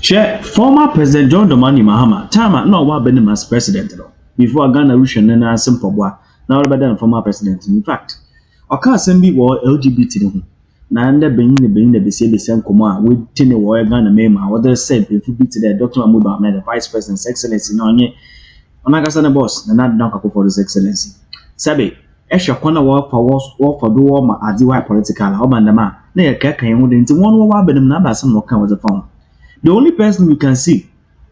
Share former President John Dramani Mahama. Time no what been as president before Ghana Russian and a simple boy. Now better former president. In fact, I can't send me war LGBT. Nanda being the same Kuma with Tiny War Ghana Mema. What they said if you beat the Dr. Amuba, the Vice President's Excellency Nonye. Onagasana boss, and not dunk for His Excellency. Sabi, Esha Kwana war for do warmer at the white political, Obandama. Nay, Kaka would into one war, but number some more come with the phone. The only person we can see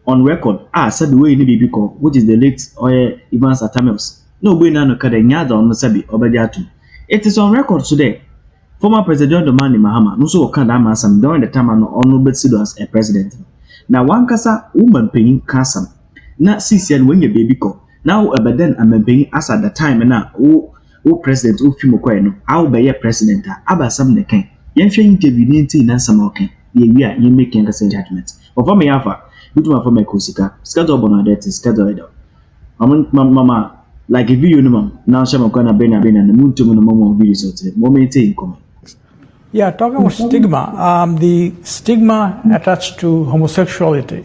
on record said the way in the baby call, which is the late Evans Atamios. No way none of Kadanyada on the Sabi Obadiatu. It is on record today. Former President Dramani Mahama, no so can Amasam during the time on honorable as a president. Now one casa woman paying casam. Not CCN when your baby call. Now but then I'm paying us at the time and now who president who Fimoqueno, I'll be a president, Abasam the king. Yansha intervene in some okay. Yeah, you make a judgment. But for me, Alpha, you do for my Kosika, schedule Bonadette, schedule. Mama, like if you know, now Shama Kana Bena Ben and the moon to Momo videos, moment in common. Yeah, talking about stigma, the stigma attached to homosexuality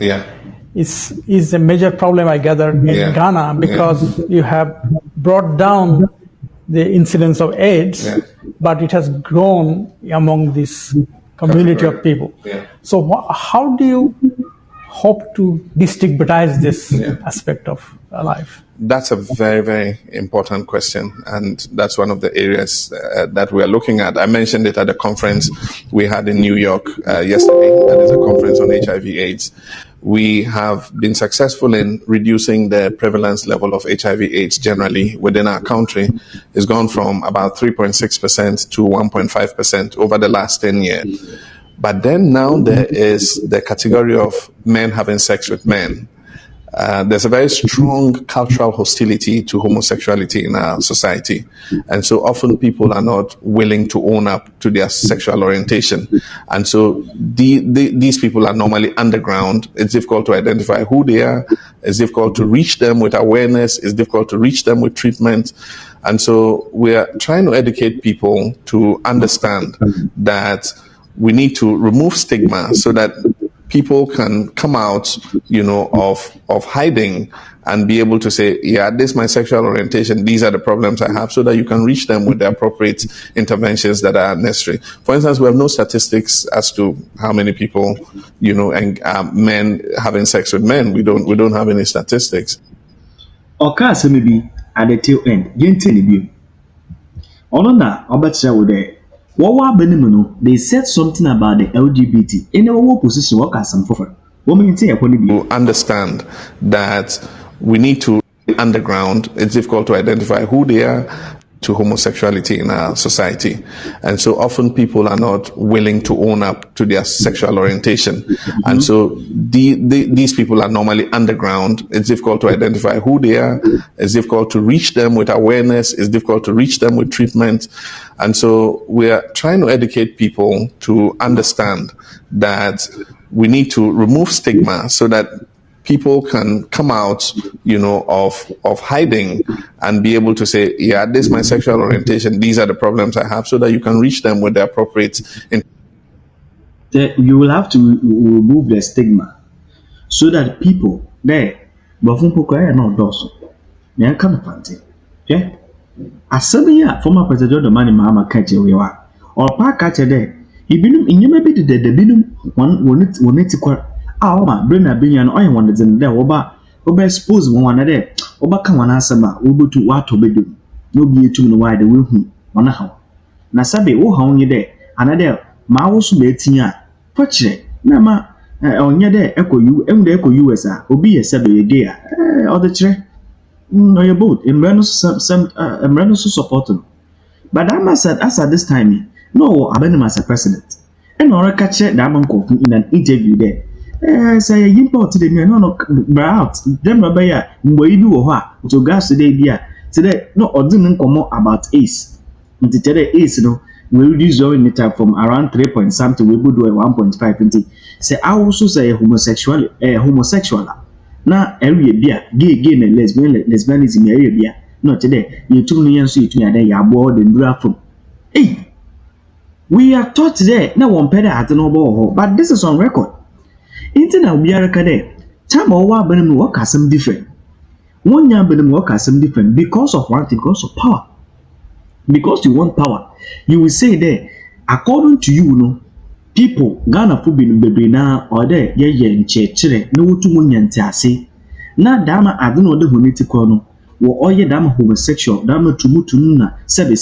is a major problem, I gather, in Ghana because you have brought down the incidence of AIDS, but it has grown among this community of people. So how do you hope to destigmatize this aspect of life? That's a very, very important question. And that's one of the areas that we are looking at. I mentioned it at the conference we had in New York yesterday. That is a conference on HIV/AIDS. We have been successful in reducing the prevalence level of HIV/AIDS generally within our country. It's gone from about 3.6% to 1.5% over the last 10 years. But then now there is the category of men having sex with men. There's a very strong cultural hostility to homosexuality in our society. And so often people are not willing to own up to their sexual orientation. And so these people are normally underground. It's difficult to identify who they are. It's difficult to reach them with awareness. It's difficult to reach them with treatment. And so we are trying to educate people to understand that we need to remove stigma so that people can come out, of hiding and be able to say, yeah, this is my sexual orientation. These are the problems I have, so that you can reach them with the appropriate interventions that are necessary. For instance, we have no statistics as to how many people, and men having sex with men. We don't have any statistics. Okay, so maybe at the tail end, they said something about the LGBT. In our position, what can some for? To understand that we need to underground. It's difficult to identify who they are to homosexuality in our society. And so often people are not willing to own up to their sexual orientation. And so these people are normally underground. It's difficult to identify who they are. It's difficult to reach them with awareness. It's difficult to reach them with treatment. And so we are trying to educate people to understand that we need to remove stigma so that people can come out, of hiding and be able to say, yeah, this is my sexual orientation. These are the problems I have, so that you can reach them with the appropriate. You will have to remove the stigma so that people there, but not those. Me kind of fancy. Yeah. As former President Dramani Mahama catch we are or park catch there. He been in you maybe the binum one will it ma bring a binyan or one is in there oba expose one another oba can one answer ma to what to be do no be too wide the will one how na sabe wo ha onye there another ma wo so be tinya poche na ma onye there eko US obi ye sabe ye gay or the chere no your boat in some support but I must said as at this time no Abenem as a president and or catch that man in an interview there. Say you import to the no out them rabaya mboyibi wo ho a to gas today no ordinary come about ace today ace no we reduce your meter from around 3 point something we go do 1.5 into say I also say homosexual na area bia gay and lesbianism area bia no today you too no yanso you too ya dey abo the ndura from we are taught there now one peda at no ball but this is on record. Inti na obiara ka de time owa abanim work as some different. One year abanim work as some different because of one thing, because of power. Because you want power, you will say there, according to you, no, people Ghana for being baby na or there, yeah, chere, no to munyantiase. Na dama I don't know the huniti kono. Wo oye dama homosexual, dama tumutu na sebi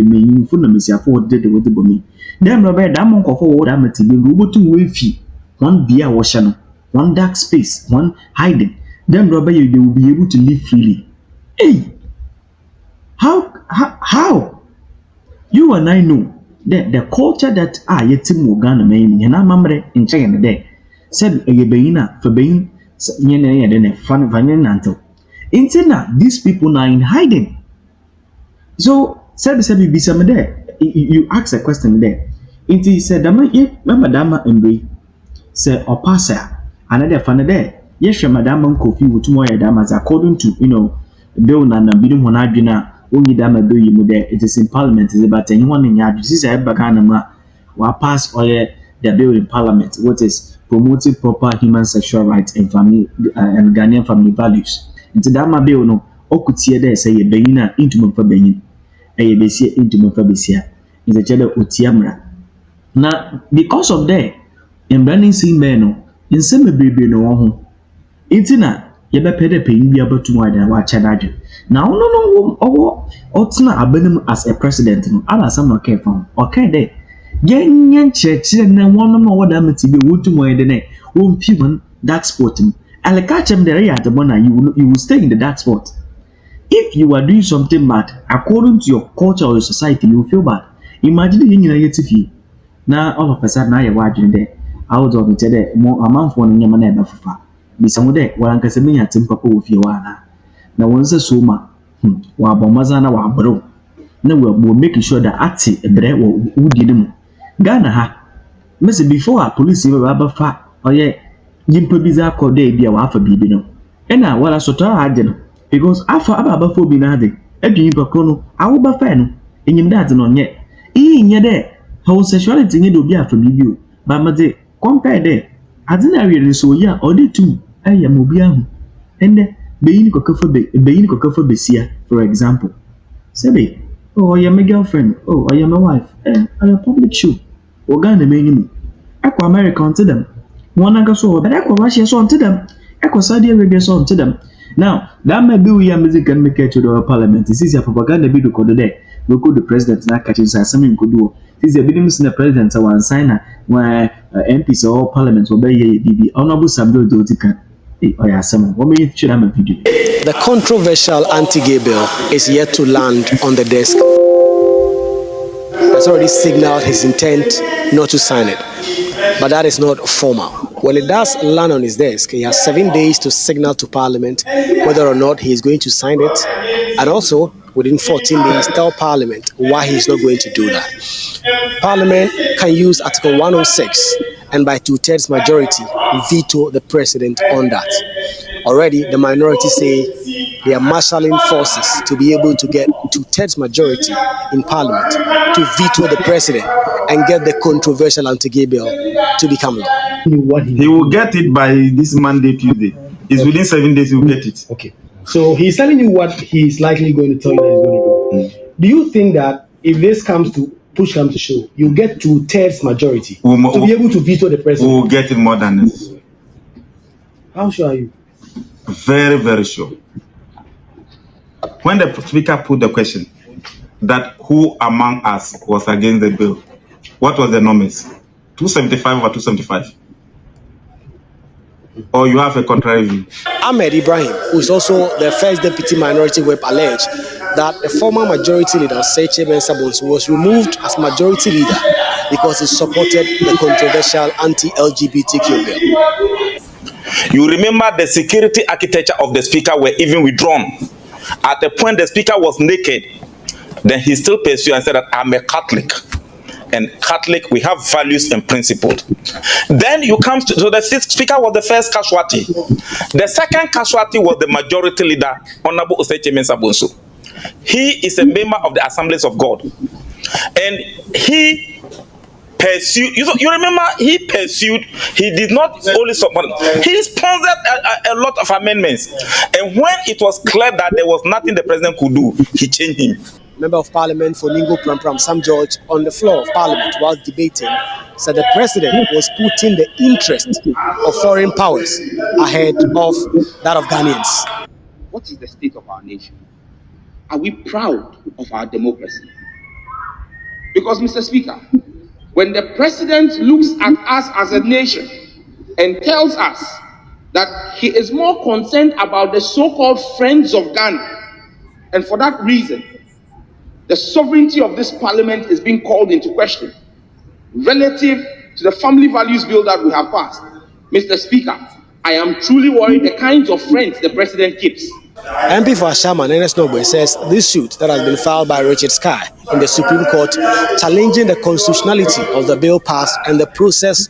me fu na mesia for de with the bomi. Dem robe dama nkofo wo dama tibi rubotu wefi. One beer washano, one dark space, one hiding. Dem robe you they will be able to live freely. Hey, how? You and I know that the culture that yetim wo Ghana man yana mamre in China there. Said a beina for being yene yene fan nanto. Intina, these people are in hiding. So said be some there. You ask a question there. Inti said dama ye madama embre say opasa another fan there. Yes, madam Kofi with more damas according to bill na bidum hona adwena onyi dama bill yi mu there. It is in parliament is about anyone in yard. This is a bagana ma wa pass the bill in parliament, what is promoting proper human sexual rights and family and Ghanaian family values. Into dama bill no okutie there say ye beyin into mfa beyin e besia into mfa besia is a chede otiamra. Na because of that in branding see men no in some baby no ho intina ye be pede peyin bia batu wide na wa chadadwe na no otna abanim as a president no ala some okay from okay there yenyen church na one no wada meti be wotu wide na won piman dark spot and catch them there at the bona you will stay in the dark spot. If you are doing something bad according to your culture or your society, you will feel bad. Imagine you in a now all of a sudden now you're watching there. I was on the more amount for any man ever for be some day while I'm casting at Tim Papa with you. Now once a suma, while Bomazana wa bro. Now we're making sure that at a bread who did Ghana ha. Miss before our police ever fat or yeah, Jimpo Bizarre called day be a wafer baby no. And now what I saw to because after about for binade, a dream per chrono, I will be fan in your dad on yet. In your day, homosexuality need to be after you, but my day, compare there. I didn't really so ya or the two, I am Mobian. And then, being cocoa besia, for example. Say, oh, I am a girlfriend, oh, I am a wife, and I am a public show. Organa meaning. Aqua America onto them. One I so, but Aqua Russia so onto them. Aqua Saudi Arabia so onto them. Now, that may be we are music and make it to the parliament. This is a propaganda video code there. We could the president not catching something could do. This is a video in the president or one signer where MPs or parliaments will be BB. Honorable Samuel Dotika. Oh, yeah, someone. What may you should have a video? The controversial anti-gay bill is yet to land on the desk. Has already signaled his intent not to sign it, but that is not formal. When it does land on his desk, he has 7 days to signal to Parliament whether or not he is going to sign it, and also within 14 days tell Parliament why he is not going to do that. Parliament can use Article 106 and by 2/3 majority veto the president on that. Already, the minority say they are marshalling forces to be able to get 2/3 majority in Parliament to veto the president and get the controversial anti-gay bill to become law. He will get it by this Monday, Tuesday. It's within 7 days he will get it. Okay. So he's telling you what he's likely going to tell you that he's going to do. Do you think that if this comes to push comes to shove, you get 2/3 majority to be able to veto the president? We will get it more than necessary. How sure are you? Very, very sure. When the speaker put the question that who among us was against the bill, what was the numbers? 275 or 275? Or you have a contrary view? Ahmed Ibrahim, who is also the first deputy minority whip, alleged that the former majority leader, Seche Mensah, was removed as majority leader because he supported the controversial anti-LGBTQ bill. You remember the security architecture of the speaker were even withdrawn. At the point the speaker was naked, then he still pursued and said that I'm a Catholic. And Catholic, we have values and principles. Then you come to, so the speaker was the first casualty. The second casualty was the majority leader, Honorable Oseche Mensah. He is a member of the Assemblies of God. And he pursued. You remember he pursued. He did not only support. He sponsored a lot of amendments, and when it was clear that there was nothing the president could do, he changed him. Member of Parliament for Ningo Pram Sam George on the floor of Parliament while debating said the president was putting the interest of foreign powers ahead of that of Ghanaians. What is the state of our nation? Are we proud of our democracy? Because, Mr. Speaker, when the president looks at us as a nation and tells us that he is more concerned about the so-called friends of Ghana, and for that reason, the sovereignty of this parliament is being called into question relative to the family values bill that we have passed. Mr. Speaker, I am truly worried the kinds of friends the president keeps. MP for Ashama, Nenes Noble, says this suit that has been filed by Richard Sky in the Supreme Court challenging the constitutionality of the bill passed and the process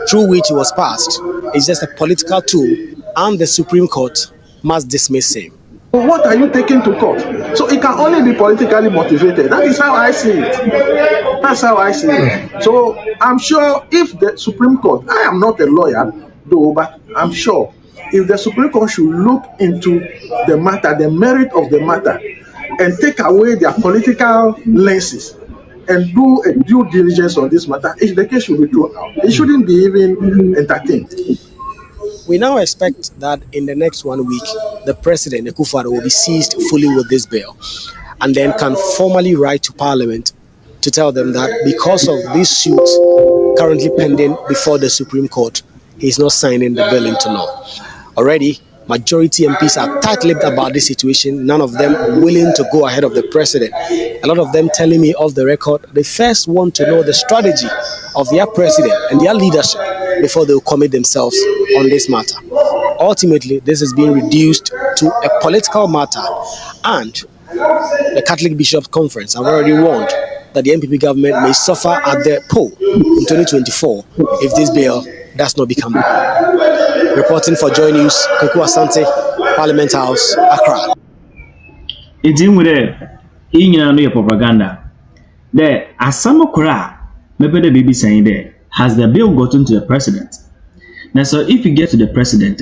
through which it was passed is just a political tool, and the Supreme Court must dismiss him. What are you taking to court? So it can only be politically motivated. That is how I see it. That's how I see it. So I'm sure if the Supreme Court, I am not a lawyer though, but I'm sure if the Supreme Court should look into the matter, the merit of the matter, and take away their political lenses and do a due diligence on this matter, the case should be thrown out. It shouldn't be even entertained. We now expect that in the next 1 week, the president, Akufo-Addo, will be seized fully with this bill and then can formally write to Parliament to tell them that because of these suits currently pending before the Supreme Court, he's not signing the bill into law. Already, majority MPs are tight-lipped about this situation, none of them willing to go ahead of the president. A lot of them telling me off the record, they first want to know the strategy of their president and their leadership before they will commit themselves on this matter. Ultimately, this is being reduced to a political matter, and the Catholic Bishops' Conference have already warned that the NPP government may suffer at the poll in 2024 if this bill does not become law. Reporting for Joy News, Kuku Asante, Parliament House, Accra. It's in with the propaganda. There are some kura, maybe the baby saying there, has the bill gotten to the president? Now, so if you get to the president,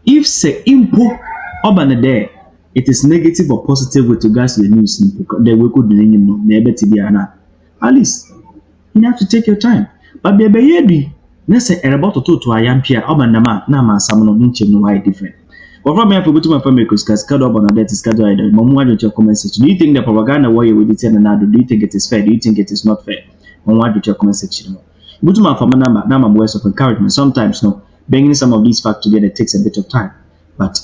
if say impo oban there, it is negative or positive with regards to the news, then we could know, at least you have to take your time. But baby, let's say about to a young peer, oban nama, someone no why different. But from here, to my family, because schedule on a debt is scheduled. Why don't you comment section? Do you think the propaganda way with it and do you think it is fair? Do you think it is not fair? Why don't you comment section? But to my number words of encouragement. Sometimes, no, bringing some of these facts together takes a bit of time. But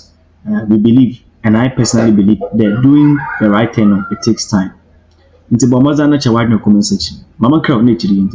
we believe, and I personally believe, that doing the right thing, it takes time. It's about more than a comment section. Mama crowd need to do